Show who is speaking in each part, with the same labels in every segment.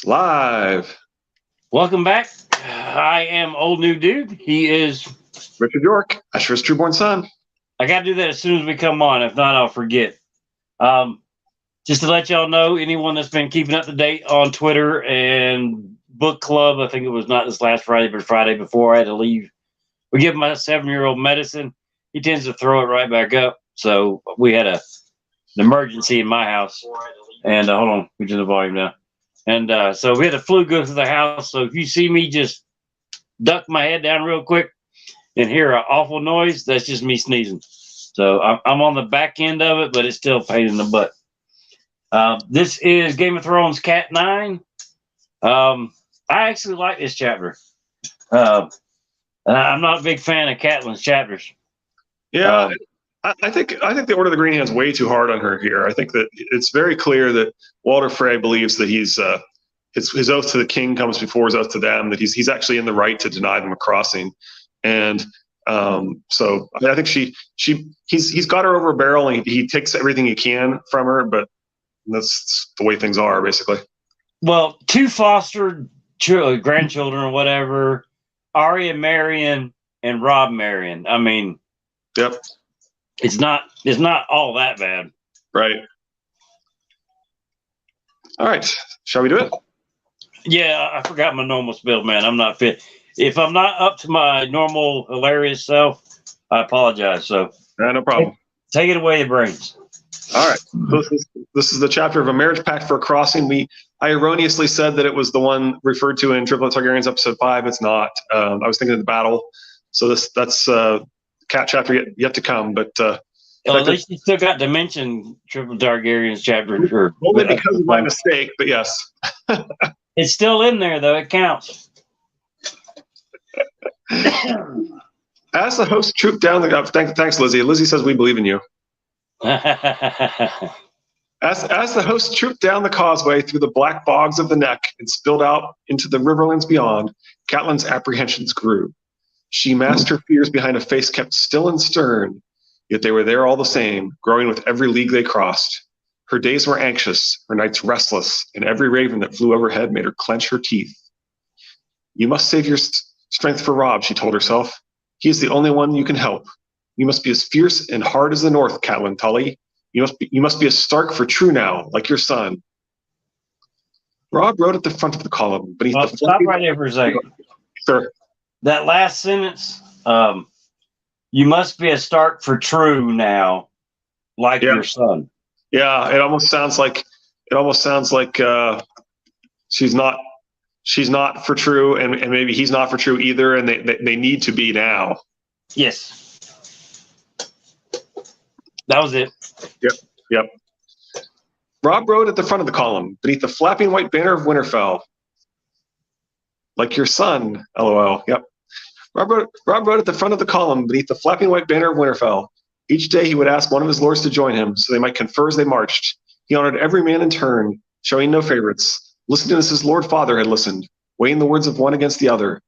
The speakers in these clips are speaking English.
Speaker 1: Live.
Speaker 2: Welcome back. I am Old New Dude. He is
Speaker 1: Richard York, Asher's trueborn son.
Speaker 2: I got to do that as soon as we come on. If not, I'll forget. Just to let y'all know, anyone that's been keeping up to date on Twitter and book club, I think it was not this last Friday, but Friday before I had to leave. We give my 7-year-old medicine. He tends to throw it right back up. So we had an emergency in my house. And hold on, we turn the volume down. And so we had a flu go through the house. So if you see me just duck my head down real quick and hear an awful noise, that's just me sneezing. So I'm on the back end of it, but it's still a pain in the butt. This is Game of Thrones Cat 9. I actually like this chapter. I'm not a big fan of Catelyn's chapters.
Speaker 1: Yeah, I think the Order of the Green Hand's way too hard on her here. I think that it's very clear that Walder Frey believes that he's his oath to the king comes before his oath to them. That he's actually in the right to deny them a crossing, and so I think he's got her over a barrel, and he takes everything he can from her. But that's the way things are, basically.
Speaker 2: Well, two fostered grandchildren or whatever, Arya Marion and Rob Marion. I mean,
Speaker 1: yep.
Speaker 2: It's not all that bad.
Speaker 1: Right. All right. Shall we do it?
Speaker 2: Yeah, I forgot my normal spiel, man. I'm not fit. If I'm not up to my normal hilarious self, I apologize. So
Speaker 1: no problem.
Speaker 2: Take it away, the brains.
Speaker 1: All right. This is the chapter of a marriage pact for a crossing. I erroneously said that it was the one referred to in Triplet Targaryens episode 5. It's not. I was thinking of the battle. So that's Cat chapter yet to come, but
Speaker 2: at least you still got to mention Triple Targaryen's chapter. Sure.
Speaker 1: Only because of my mistake, but yes.
Speaker 2: It's still in there, though. It counts.
Speaker 1: As the host trooped down the thanks, Lizzie. Lizzie says we believe in you. As the host trooped down the causeway through the black bogs of the neck and spilled out into the riverlands beyond, Catelyn's apprehensions grew. She masked her fears behind a face kept still and stern, yet they were there all the same, growing with every league they crossed. Her days were anxious, her nights restless, and every raven that flew overhead made her clench her teeth. You must save your strength for Rob, she told herself. He is the only one you can help. You must be as fierce and hard as the North, Catelyn Tully. You must be a Stark for true now, like your son. Rob rode at the front of the column.
Speaker 2: Stop right there for a second.
Speaker 1: Sure.
Speaker 2: That last sentence, you must be a Stark for true now, like your son.
Speaker 1: Yeah, it almost sounds like she's not for true, and maybe he's not for true either, and they need to be now.
Speaker 2: Yes, that was it.
Speaker 1: Yep. Rob rode at the front of the column, beneath the flapping white banner of Winterfell. Like your son, LOL. Yep. Rob rode at the front of the column, beneath the flapping white banner of Winterfell. Each day he would ask one of his lords to join him, so they might confer as they marched. He honored every man in turn, showing no favorites, listening as his lord father had listened, weighing the words of one against the other.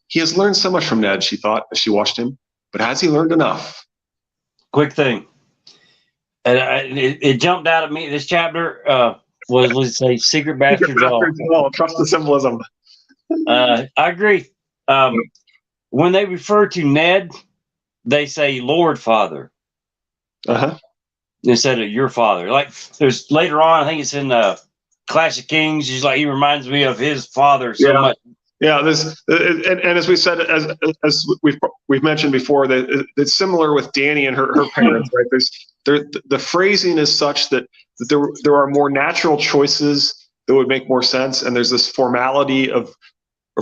Speaker 1: He has learned so much from Ned, she thought, as she watched him, but has he learned enough?
Speaker 2: Quick thing. It jumped out at me. This chapter was, let's say, Secret Bastard's All.
Speaker 1: Trust the symbolism.
Speaker 2: I agree. When they refer to Ned, they say Lord Father. Instead of your father. Like there's later on, I think it's in Clash of Kings. He's like, he reminds me of his father so much.
Speaker 1: Yeah, and as we said, as we've mentioned before, that it's similar with Dany and her parents, right? The phrasing is such that there are more natural choices that would make more sense, and there's this formality of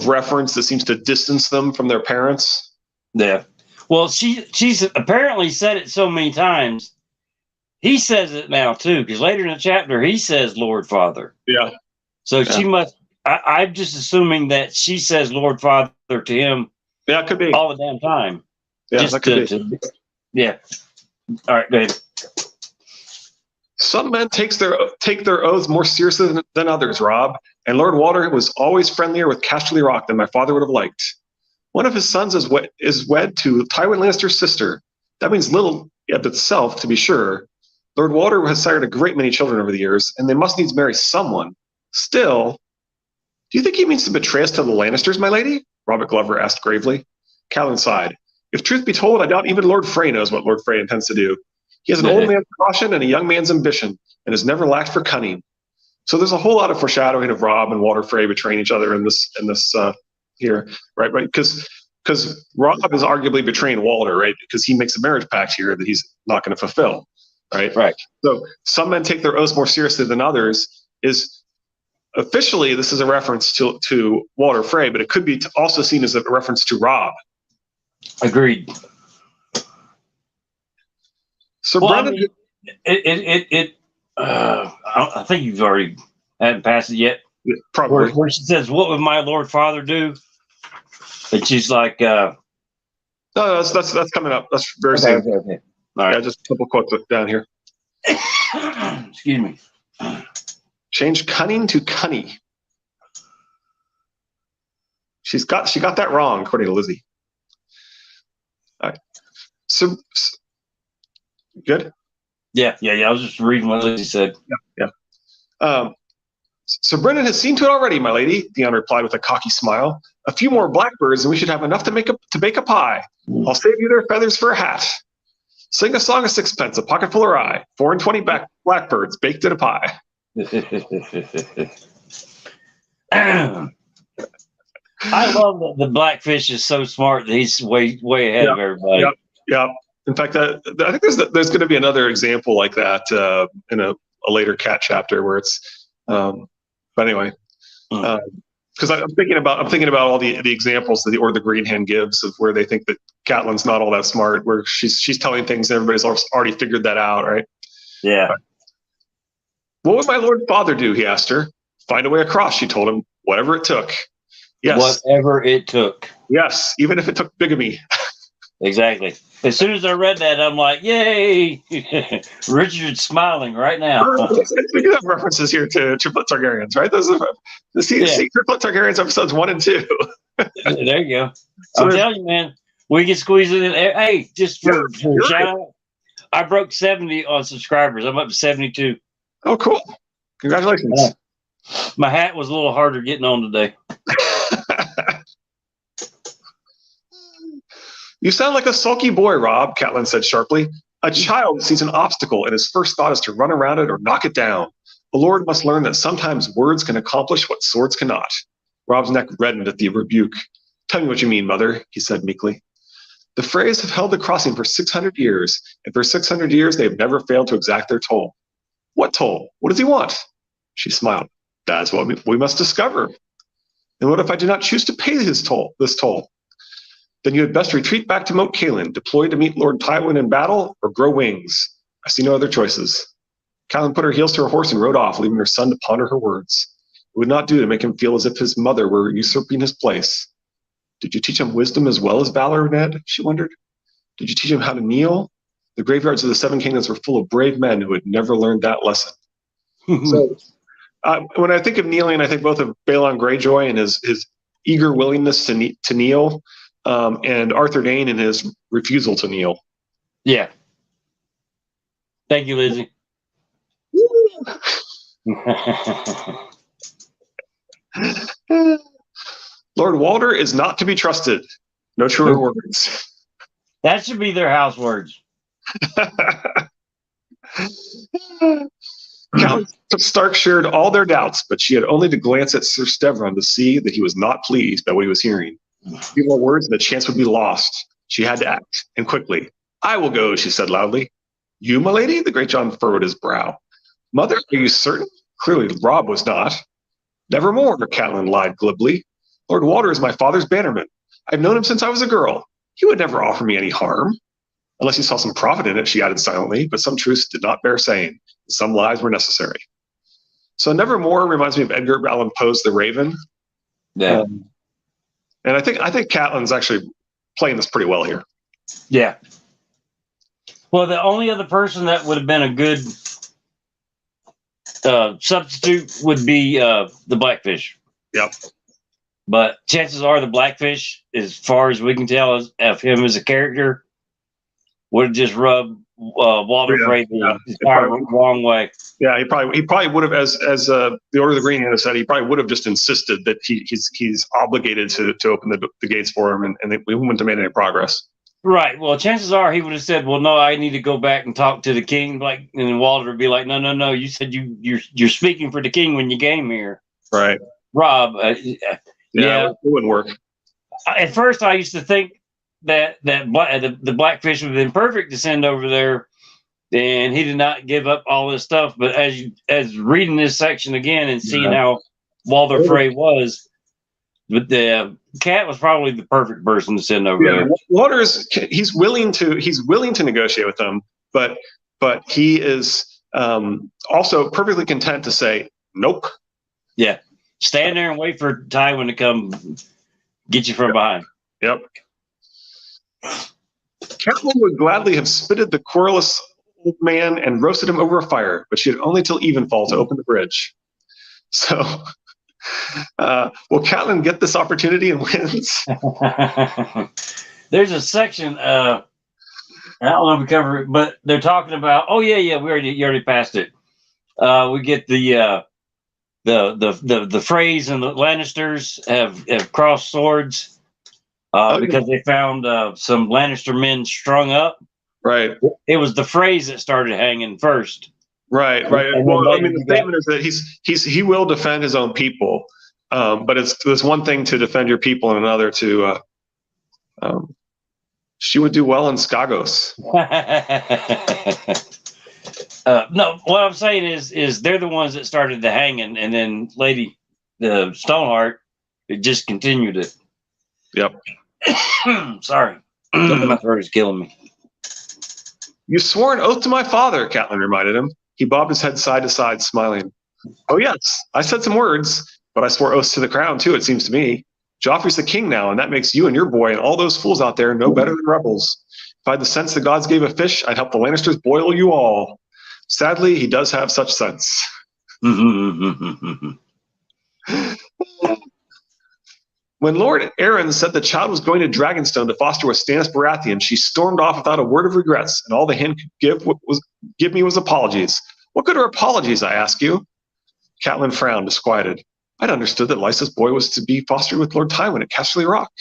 Speaker 1: reference that seems to distance them from their parents.
Speaker 2: Yeah. Well, she's apparently said it so many times. He says it now too, because later in the chapter he says Lord Father.
Speaker 1: Yeah.
Speaker 2: So she must. I'm just assuming that she says Lord Father to him.
Speaker 1: Yeah, it could be
Speaker 2: all the damn time.
Speaker 1: Yeah, that could be.
Speaker 2: Yeah. All right, go ahead.
Speaker 1: Some men take their oaths more seriously than others, Rob. And Lord Walder was always friendlier with Casterly Rock than my father would have liked. One of his sons is wed to Tywin Lannister's sister. That means little of itself, to be sure. Lord Walder has sired a great many children over the years, and they must needs marry someone. Still, Do you think he means to betray us to the Lannisters, my lady? Robert Glover asked gravely. Catelyn sighed. If truth be told, I doubt even Lord Frey knows what Lord Frey intends to do. He has an old man's caution and a young man's ambition, and has never lacked for cunning. So there's a whole lot of foreshadowing of Robb and Walder Frey betraying each other in this here, right? Because Robb is arguably betraying Walder, right? Because he makes a marriage pact here that he's not going to fulfill, right?
Speaker 2: Right.
Speaker 1: So some men take their oaths more seriously than others. Is officially this is a reference to Walder Frey, but it could be also seen as a reference to Robb.
Speaker 2: Agreed.
Speaker 1: So
Speaker 2: well,
Speaker 1: Brennan,
Speaker 2: I mean, I think you've already hadn't passed it yet.
Speaker 1: Probably.
Speaker 2: Where she says, "What would my Lord Father do?" And she's like,
Speaker 1: "No, that's coming up. That's very soon."
Speaker 2: Okay. All right.
Speaker 1: Yeah, just a couple quotes down here.
Speaker 2: Excuse me.
Speaker 1: Change cunning to cunny. She got that wrong, according to Lizzie. All right. So good.
Speaker 2: Yeah. I was just reading what Lizzie said.
Speaker 1: Yeah. So Brennan has seen to it already, my lady, Theon replied with a cocky smile. A few more blackbirds and we should have enough to bake a pie. I'll save you their feathers for a hat. Sing a song of sixpence, a pocket full of rye, 4 and 20 blackbirds baked in a pie.
Speaker 2: I love that the Blackfish is so smart that he's way ahead of everybody.
Speaker 1: Yep. In fact, I think there's going to be another example like that in a later Cat chapter where it's. But anyway, because I'm thinking about all the examples that the Green Hand gives of where they think that Catelyn's not all that smart, where she's telling things and everybody's already figured that out, right?
Speaker 2: Yeah.
Speaker 1: But what would my Lord Father do? He asked her. Find a way across, she told him. Whatever it took. Yes.
Speaker 2: Whatever it took.
Speaker 1: Yes, even if it took bigamy.
Speaker 2: Exactly. As soon as I read that, I'm like, yay! Richard's smiling right now.
Speaker 1: We do have references here to Triplet Targaryens, right? Those are see Triplet Targaryens episodes 1 and 2.
Speaker 2: There you go. So I'm telling you, man, we can squeeze it in. Hey, just for a shout out, I broke 70 on subscribers. I'm up to 72.
Speaker 1: Oh, cool! Congratulations.
Speaker 2: My hat was a little harder getting on today.
Speaker 1: You sound like a sulky boy, Robb, Catelyn said sharply. A child sees an obstacle and his first thought is to run around it or knock it down. The Lord must learn that sometimes words can accomplish what swords cannot. Robb's neck reddened at the rebuke. Tell me what you mean, mother, he said meekly. The Freys have held the crossing for 600 years, and for 600 years they have never failed to exact their toll. What toll? What does he want? She smiled. That's what we must discover. And what if I do not choose to pay this toll? Then you had best retreat back to Moat Cailin, deploy to meet Lord Tywin in battle, or grow wings. I see no other choices. Catelyn put her heels to her horse and rode off, leaving her son to ponder her words. It would not do to make him feel as if his mother were usurping his place. Did you teach him wisdom as well as valor, Ned? She wondered. Did you teach him how to kneel? The graveyards of the Seven Kingdoms were full of brave men who had never learned that lesson. So, when I think of kneeling, I think both of Balon Greyjoy and his eager willingness to kneel, and Arthur Dayne and his refusal to kneel.
Speaker 2: Yeah. Thank you, Lizzie.
Speaker 1: Lord Walder is not to be trusted. No truer words.
Speaker 2: That should be their house words.
Speaker 1: Count Stark shared all their doubts, but she had only to glance at Sir Stevron to see that he was not pleased by what he was hearing. A few more words and the chance would be lost. She had to act, and quickly. I will go, she said loudly. You, my lady? The Great John furrowed his brow. Mother, are you certain? Clearly Robb was not. Nevermore, Catelyn lied glibly. Lord Walder is my father's bannerman. I've known him since I was a girl. He would never offer me any harm. Unless he saw some profit in it, she added silently, but some truths did not bear saying, and some lies were necessary. So Nevermore reminds me of Edgar Allan Poe's The Raven.
Speaker 2: Yeah.
Speaker 1: And I think Catelyn's actually playing this pretty well here.
Speaker 2: Yeah. Well, the only other person that would have been a good substitute would be the Blackfish.
Speaker 1: Yep.
Speaker 2: But chances are the Blackfish, as far as we can tell of him as a character, would have just rubbed Walter Frey the wrong way.
Speaker 1: Yeah, he probably would have, as the Order of the Green Hand said, he probably would have just insisted that he's obligated to open the gates for him, and we wouldn't have made any progress.
Speaker 2: Right. Well, chances are he would have said, "Well, no, I need to go back and talk to the king." Like, and then Walter would be like, "No. You said you're speaking for the king when you came here."
Speaker 1: Right.
Speaker 2: Rob.
Speaker 1: Yeah, it wouldn't work.
Speaker 2: At first, I used to think that the Blackfish would have been perfect to send over there, and he did not give up all this stuff. But as reading this section again and seeing how Walter Frey was. But the Cat was probably the perfect person to send over there.
Speaker 1: Walter's he's willing to negotiate with them, but he is also perfectly content to say nope.
Speaker 2: Yeah, stand there and wait for Tywin to come get you from behind.
Speaker 1: Yep. Catelyn would gladly have spitted the querulous old man and roasted him over a fire, but she had only till evenfall to open the bridge. So. Will Catelyn get this opportunity and wins?
Speaker 2: There's a section. I don't know if we cover it, but they're talking about. Oh yeah, you already passed it. We get the Freys and the Lannisters have crossed swords because they found some Lannister men strung up.
Speaker 1: Right.
Speaker 2: It was the Freys that started hanging first.
Speaker 1: Right. Well, I mean, the statement is that he will defend his own people, but it's one thing to defend your people and another to. She would do well in Skagos.
Speaker 2: No, what I'm saying is they're the ones that started the hanging, and then Lady the Stoneheart just continued it.
Speaker 1: Yep.
Speaker 2: Sorry, my throat is killing me.
Speaker 1: You swore an oath to my father, Catelyn reminded him. He bobbed his head side to side, smiling. Oh, yes, I said some words, but I swore oaths to the crown, too, it seems to me. Joffrey's the king now, and that makes you and your boy and all those fools out there no better than rebels. If I had the sense the gods gave a fish, I'd help the Lannisters boil you all. Sadly, he does have such sense. When Lord Arryn said the child was going to Dragonstone to foster with Stannis Baratheon, she stormed off without a word of regrets, and all the hen could give me was apologies. What good are apologies, I ask you? Catelyn frowned, disquieted. I'd understood that Lysa's boy was to be fostered with Lord Tywin at Casterly Rock.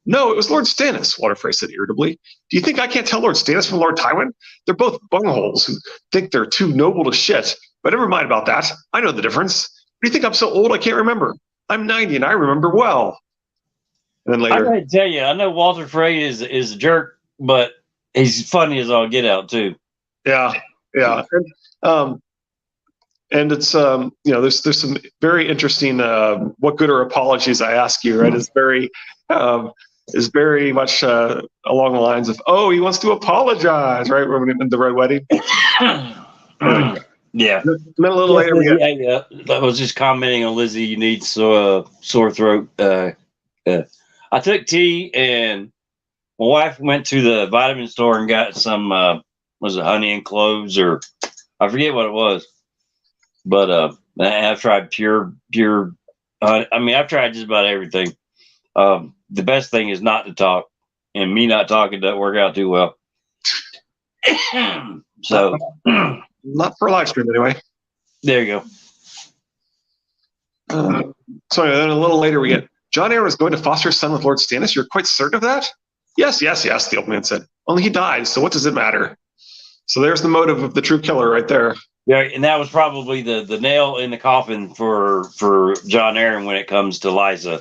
Speaker 1: No, it was Lord Stannis, Walter Frey said irritably. Do you think I can't tell Lord Stannis from Lord Tywin? They're both bungholes who think they're too noble to shit. But never mind about that. I know the difference. Do you think I'm so old I can't remember? I'm 90 and I remember well. And then later,
Speaker 2: I gotta tell you, I know Walter Frey is a jerk, but he's funny as all get out too.
Speaker 1: Yeah. And it's there's some very interesting what good are apologies, I ask you, right? Is very much along the lines of, oh, he wants to apologize, right? In the Red Wedding.
Speaker 2: Yeah.
Speaker 1: And then a little later,
Speaker 2: I was just commenting on Lizzie. You need sore throat. I took tea, and my wife went to the vitamin store and got some was it honey and cloves, or I forget what it was. But I've tried pure. I've tried just about everything. The best thing is not to talk, and me not talking doesn't work out too well. So,
Speaker 1: not for a live stream anyway.
Speaker 2: There you
Speaker 1: go. So then a little later we get Jon Arryn is going to foster his son with Lord Stannis. You're quite certain of that? Yes, the old man said. Only he died, so what does it matter? So there's the motive of the true killer right there.
Speaker 2: Yeah, and that was probably the nail in the coffin for Jon Arryn when it comes to Lysa.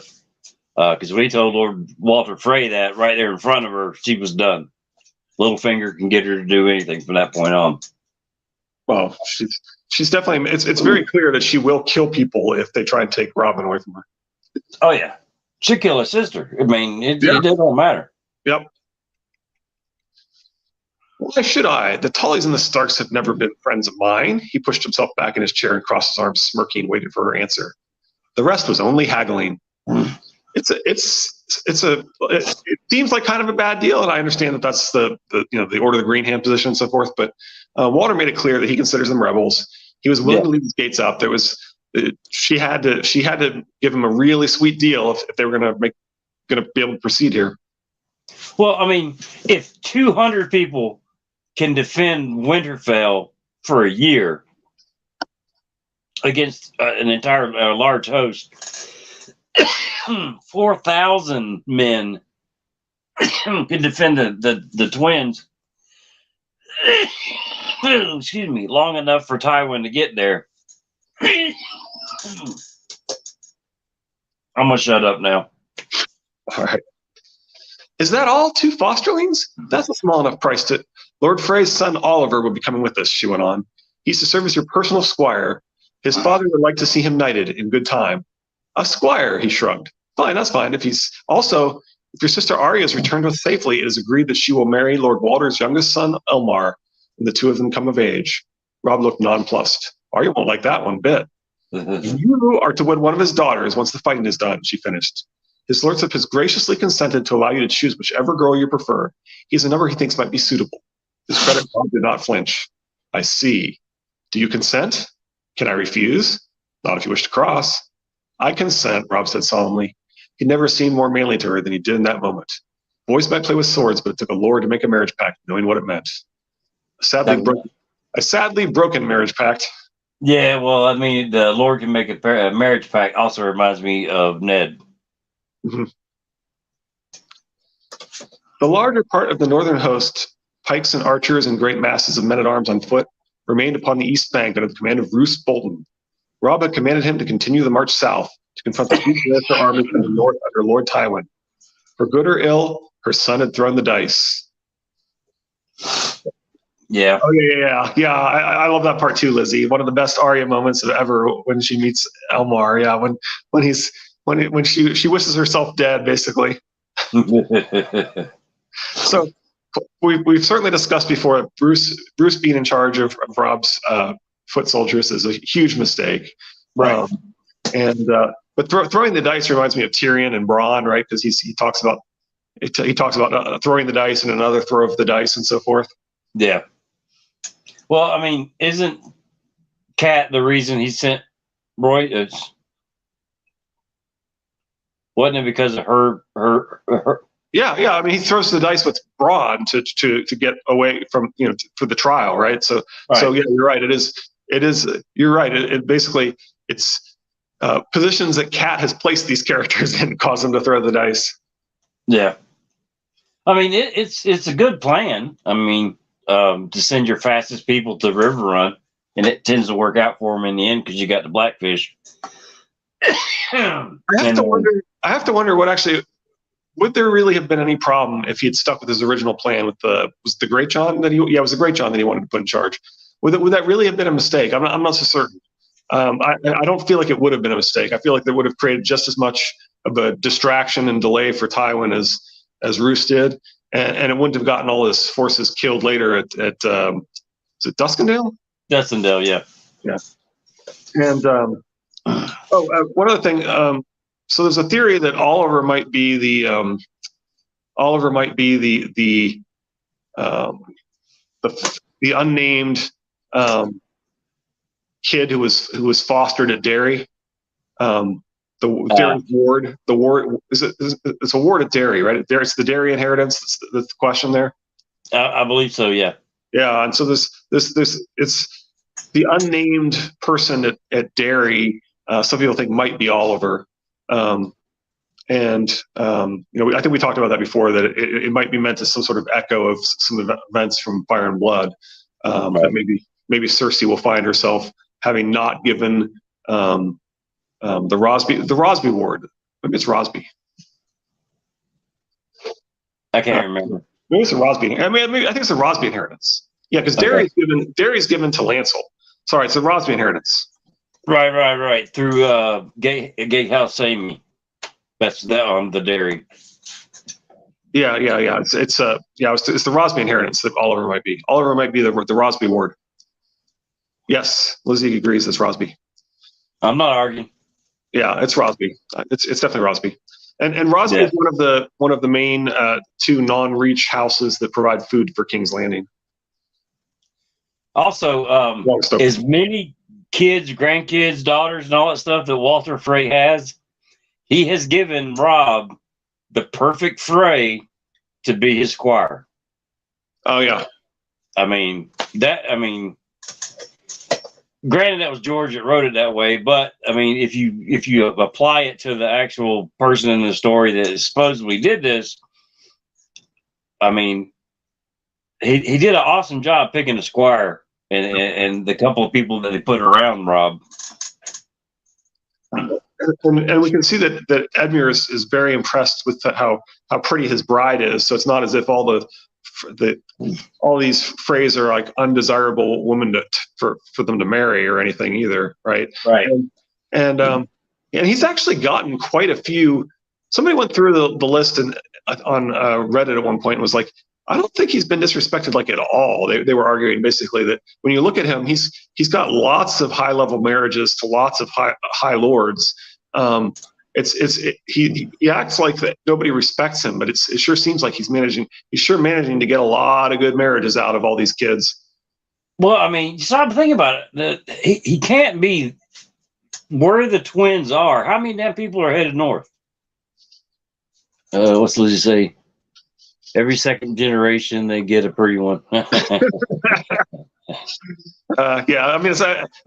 Speaker 2: Because we told Lord Walter Frey that right there in front of her, she was done. Littlefinger can get her to do anything from that point on.
Speaker 1: Well, she's definitely. It's very clear that she will kill people if they try and take Robin away from her.
Speaker 2: Oh yeah, she'll kill her sister. I mean, it doesn't matter.
Speaker 1: Yep. Why should I? The Tullys and the Starks have never been friends of mine. He pushed himself back in his chair and crossed his arms, smirking, waiting for her answer. The rest was only haggling. It seems like kind of a bad deal, and I understand that that's the Order of the Green Hand position and so forth. But Walter made it clear that he considers them rebels. He was willing to leave his gates up. She had to give him a really sweet deal if they were going to be able to proceed here.
Speaker 2: Well, I mean, if 200 people can defend Winterfell for a year against an entire large host. 4,000 men can defend the twins. Excuse me, long enough for Tywin to get there. I'm gonna shut up now.
Speaker 1: All right. Is that all? 2 fosterlings? That's a small enough price to. Lord Frey's son Oliver will be coming with us, she went on. He's to serve as your personal squire. His father would like to see him knighted in good time. A squire, he shrugged. Fine, that's fine. If your sister Arya is returned with safely, it is agreed that she will marry Lord Walter's youngest son, Elmar, when the 2 of them come of age. Rob looked nonplussed. Arya won't like that one bit. You are to wed one of his daughters once the fighting is done, she finished. His lordship has graciously consented to allow you to choose whichever girl you prefer. He has a number he thinks might be suitable. His credit Rob did not flinch. I see. Do you consent? Can I refuse? Not if you wish to cross. I consent, Rob said solemnly. He'd never seemed more manly to her than he did in that moment. Boys might play with swords, but it took a lord to make a marriage pact, knowing what it meant. A sadly broken marriage pact.
Speaker 2: Yeah, well, I mean, the Lord can make a marriage pact. Also reminds me of Ned.
Speaker 1: Mm-hmm. The larger part of the northern host, pikes and archers and great masses of men-at-arms on foot, remained upon the east bank under the command of Roose Bolton. Rob had commanded him to continue the march south to confront the huge Lannister army from the north under Lord Tywin. For good or ill, her son had thrown the dice.
Speaker 2: Yeah.
Speaker 1: Oh yeah. I love that part too, Lizzie. One of the best Arya moments of ever when she meets Elmar. Yeah, when she wishes herself dead, basically. So we've certainly discussed before Bruce being in charge of Rob's foot soldiers is a huge mistake.
Speaker 2: Right.
Speaker 1: But throwing the dice reminds me of Tyrion and Bronn, right? Because he talks about throwing the dice and another throw of the dice and so forth.
Speaker 2: Yeah. Well, I mean, isn't Cat the reason he sent Roy? Wasn't it because of her?
Speaker 1: Yeah. I mean, he throws the dice with Bronn to get away from for the trial, right? So yeah, you're right. It is. You're right. It basically it's positions that Cat has placed these characters in cause them to throw the dice.
Speaker 2: Yeah. I mean, it's a good plan. I mean, to send your fastest people to River Run, and it tends to work out for them in the end because you got the Blackfish.
Speaker 1: I have to wonder what actually would there really have been any problem if he had stuck with his original plan with was the Great John that it was the Great John that he wanted to put in charge. Would that really have been a mistake? I'm not so certain. I don't feel like it would have been a mistake. I feel like that would have created just as much of a distraction and delay for Tywin as Roose did, and it wouldn't have gotten all his forces killed later at is it Duskendale?
Speaker 2: Duskendale, yeah.
Speaker 1: And one other thing. So there's a theory that Oliver might be the unnamed kid who was fostered at Derry. Derry's ward. The ward it's a ward at Derry, right? It's the Derry inheritance. That's the question there.
Speaker 2: I believe so. Yeah.
Speaker 1: Yeah, and so this it's the unnamed person at Derry. Some people think might be Oliver. I think we talked about that before, that it might be meant as some sort of echo of some events from Fire and Blood. That maybe Cersei will find herself having not given the Rosby ward. Maybe it's Rosby.
Speaker 2: I can't remember.
Speaker 1: Maybe it's a Rosby. I think it's a Rosby inheritance. Yeah, because Derry's given to Lancel. Sorry, it's a Rosby inheritance.
Speaker 2: Right. Through Gatehouse Amy. That's on the Derry.
Speaker 1: Yeah. It's the Rosby inheritance that Oliver might be. Oliver might be the Rosby ward. Yes, Lizzie agrees. It's Rosby.
Speaker 2: I'm not arguing.
Speaker 1: Yeah, it's Rosby. It's definitely Rosby. And Rosby is one of the main 2 non-reach houses that provide food for King's Landing.
Speaker 2: Also, as many kids, grandkids, daughters, and all that stuff that Walter Frey has, he has given Rob the perfect Frey to be his squire.
Speaker 1: Oh yeah.
Speaker 2: I mean, granted, that was George that wrote it that way, but I mean, if you apply it to the actual person in the story that supposedly did this, I mean, he did an awesome job picking a squire and the couple of people that they put around Rob.
Speaker 1: And we can see that Edmure is very impressed with how pretty his bride is. So it's not as if all these Freys are like undesirable women for them to marry or anything either, right?
Speaker 2: Right.
Speaker 1: And he's actually gotten quite a few. Somebody went through the list on Reddit at one point and was like, I don't think he's been disrespected like at all. They were arguing basically that when you look at him, he's got lots of high level marriages to lots of high lords. He acts like that nobody respects him, but it sure seems like he's managing to get a lot of good marriages out of all these kids.
Speaker 2: Well, I mean, you stop to think about it. He can't be where the twins are. How many damn people are headed north? What's Lizzie say? Every second generation, they get a pretty one.
Speaker 1: Yeah, I mean,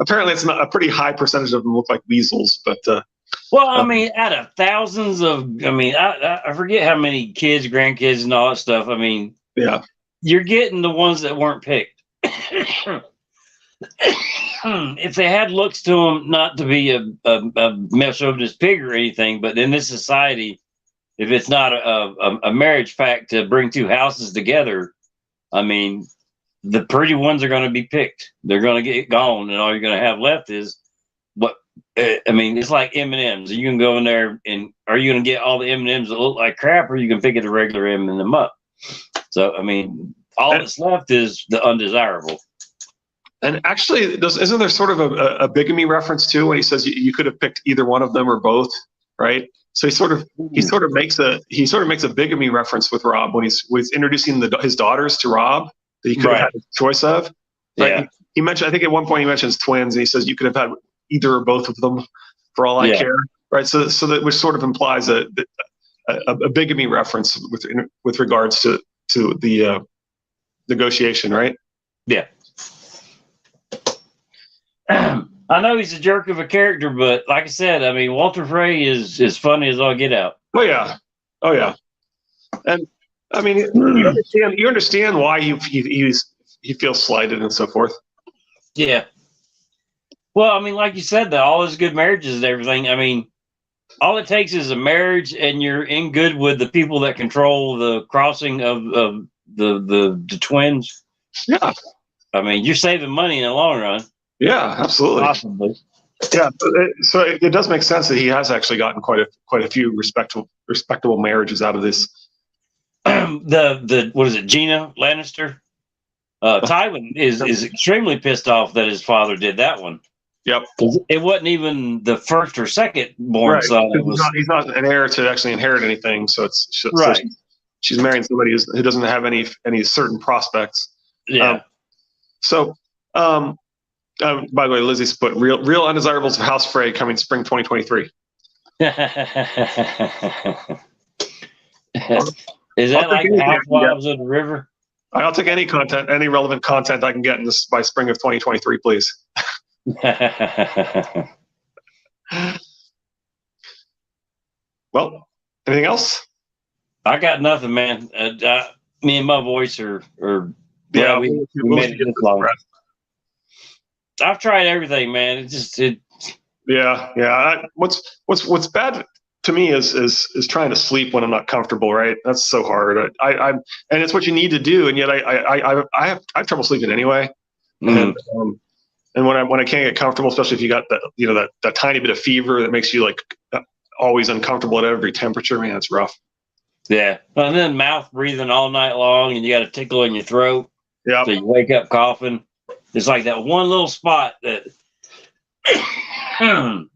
Speaker 1: apparently it's not a pretty high percentage of them look like weasels, but.
Speaker 2: Well, I mean, out of thousands of, I mean, I forget how many kids, grandkids, and all that stuff. I mean,
Speaker 1: yeah,
Speaker 2: you're getting the ones that weren't picked. If they had looks to them, not to be a chauvinist pig or anything, but in this society, if it's not a marriage pact to bring two houses together, I mean, the pretty ones are going to be picked. They're going to get gone, and all you're going to have left is what. I mean, it's like M&Ms. You can go in there, and are you going to get all the M&Ms that look like crap, or you can pick it a regular M&M up? So, I mean, all that's left is the undesirable.
Speaker 1: And actually, isn't there sort of a bigamy reference too when he says you could have picked either one of them or both, right? So he sort of makes a bigamy reference with Rob when he's introducing his daughters to Rob that he could have had a choice of. Right? Yeah. He mentioned, I think at one point he mentions twins, and he says you could have had either or both of them for all I care, right? So that which sort of implies a bigamy reference with regards to the negotiation, right?
Speaker 2: Yeah. I know he's a jerk of a character, but like I said, I mean, Walter Frey is funny as all get out.
Speaker 1: Oh yeah, and I mean, you understand why he feels slighted and so forth.
Speaker 2: Yeah. Well, I mean, like you said, all his good marriages and everything. I mean, all it takes is a marriage, and you're in good with the people that control the crossing of the twins.
Speaker 1: Yeah.
Speaker 2: I mean, you're saving money in the long run.
Speaker 1: Yeah, absolutely.
Speaker 2: Possibly.
Speaker 1: Yeah, so it does make sense that he has actually gotten quite a few respectable marriages out of this.
Speaker 2: The what is it, Gina Lannister? Tywin is extremely pissed off that his father did that one.
Speaker 1: Yep.
Speaker 2: It wasn't even the first or second born son.
Speaker 1: He's not an heir to actually inherit anything, so it's
Speaker 2: right.
Speaker 1: So she's marrying somebody who doesn't have any certain prospects.
Speaker 2: Yeah.
Speaker 1: By the way, Lizzie's put real undesirables of House Frey coming spring 2023.
Speaker 2: Is that like Housewives of the River?
Speaker 1: I'll take any relevant content I can get in this by spring of 2023, please. Well, anything else?
Speaker 2: I got nothing, man. Me and my voice are
Speaker 1: yeah.
Speaker 2: We made it this long. I've tried everything, man.
Speaker 1: Yeah. What's bad to me is trying to sleep when I'm not comfortable. Right? That's so hard. And it's what you need to do, and yet I have trouble sleeping anyway. Mm-hmm. And when I can't get comfortable, especially if you got that tiny bit of fever that makes you like always uncomfortable at every temperature, man, it's rough.
Speaker 2: Yeah, and then mouth breathing all night long, and you got a tickle in your throat.
Speaker 1: Yeah.
Speaker 2: So you wake up coughing. It's like that one little spot that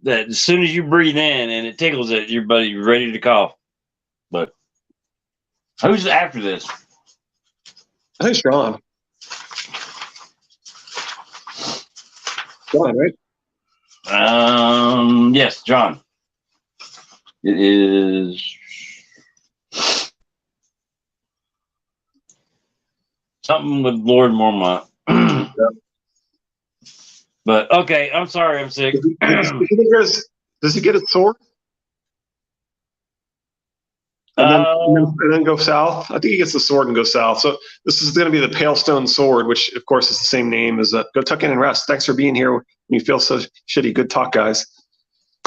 Speaker 2: that as soon as you breathe in and it tickles it, you're ready to cough. But who's after this?
Speaker 1: I think it's John. John, right?
Speaker 2: Yes, John. It is. Something with Lord Mormont. But okay, I'm sorry, I'm sick.
Speaker 1: Does he get his sword? And then go south. I think he gets the sword and goes south. So this is going to be the Pale Stone Sword, which of course is the same name as Go Tuck In and Rest. Thanks for being here when you feel so shitty. Good talk, guys.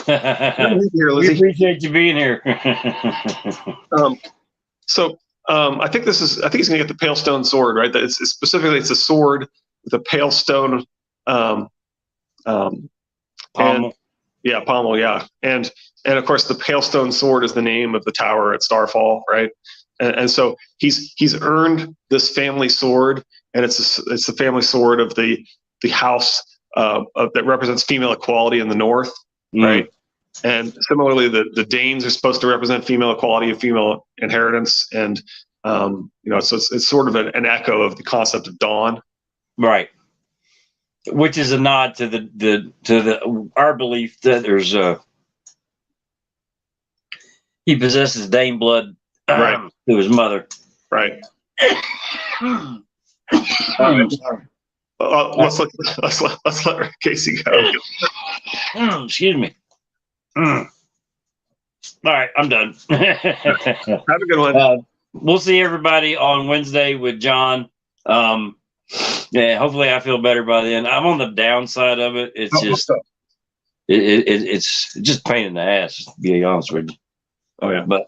Speaker 2: We appreciate you being here.
Speaker 1: I think he's going to get the Pale Stone Sword, right? It's a sword with a pale stone
Speaker 2: Pommel.
Speaker 1: Pommel, yeah. And of course the Pale Stone Sword is the name of the tower at Starfall, right? And so he's earned this family sword, and it's the family sword of the house that represents female equality in the North, right? And similarly, the Danes are supposed to represent female equality and female inheritance, and so it's sort of an echo of the concept of Dawn,
Speaker 2: right? Which is a nod to our belief that there's he possesses Dane blood,
Speaker 1: right,
Speaker 2: to his mother,
Speaker 1: right. Let's let Casey go.
Speaker 2: Excuse me. All right, I'm done.
Speaker 1: Have a good one.
Speaker 2: We'll see everybody on Wednesday with John. Yeah, hopefully I feel better by then. I'm on the downside of it. It's it's just pain in the ass, to be honest with you.
Speaker 1: Oh yeah.
Speaker 2: But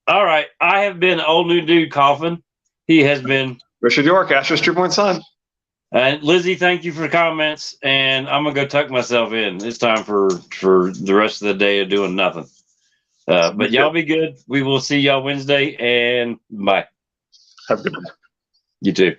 Speaker 2: all right, I have been Old New Dude Coffin. He has been
Speaker 1: Richard York, Astro's True Point Son.
Speaker 2: And Lizzie, thank you for the comments. And I'm gonna go tuck myself in. It's time for the rest of the day of doing nothing. But y'all be good. We will see y'all Wednesday, and bye.
Speaker 1: Have a good one.
Speaker 2: You too.